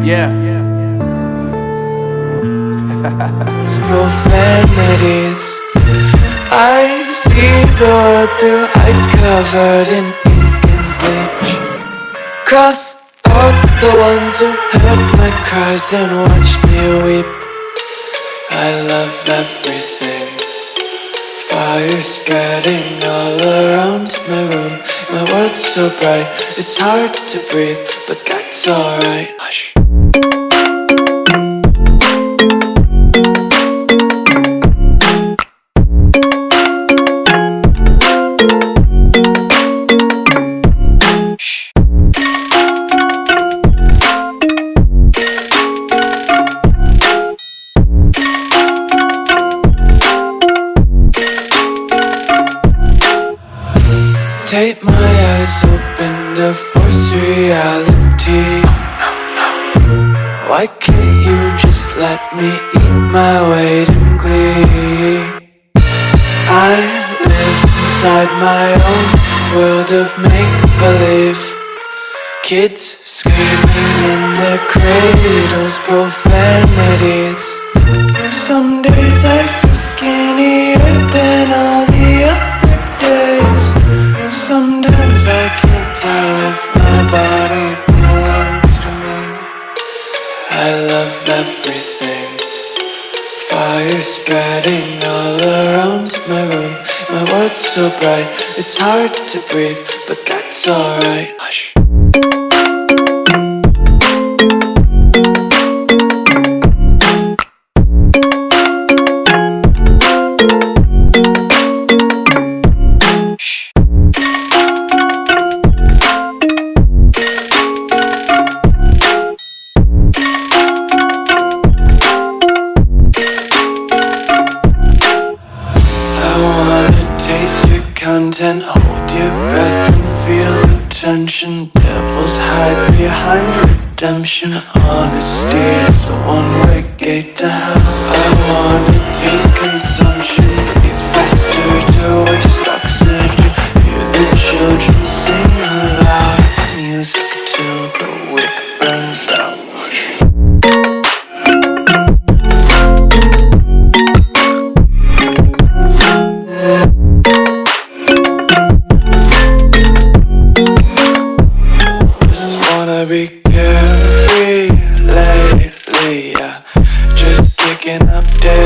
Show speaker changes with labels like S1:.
S1: Yeah.
S2: Profanities. I see the world through ice covered in ink and bleach. Cross out the ones who heard my cries and watched me weep. I love everything. Fire spreading all around my room. My world's so bright, it's hard to breathe, but that's alright. Hush. Tape my eyes open to force reality. Why can't you just let me eat my weight in glee? I live inside my own world of make-believe. Kids screaming in their cradles, profanities. Some days I feel skinnier than all the other days. Sometimes I can't tell if my body belongs to me. I love everything. Fire spreading all around my room. My world's so bright, it's hard to breathe, but that's alright. Hush. Content, hold your breath and feel the tension. Devils hide behind redemption. Honesty is a one-way gate to hell. I wanna taste consumption, breathe faster to waste oxygen. Hear the children sing aloud. It's music till the wick burns out. Be carefree lately, yeah. Just kicking up daily.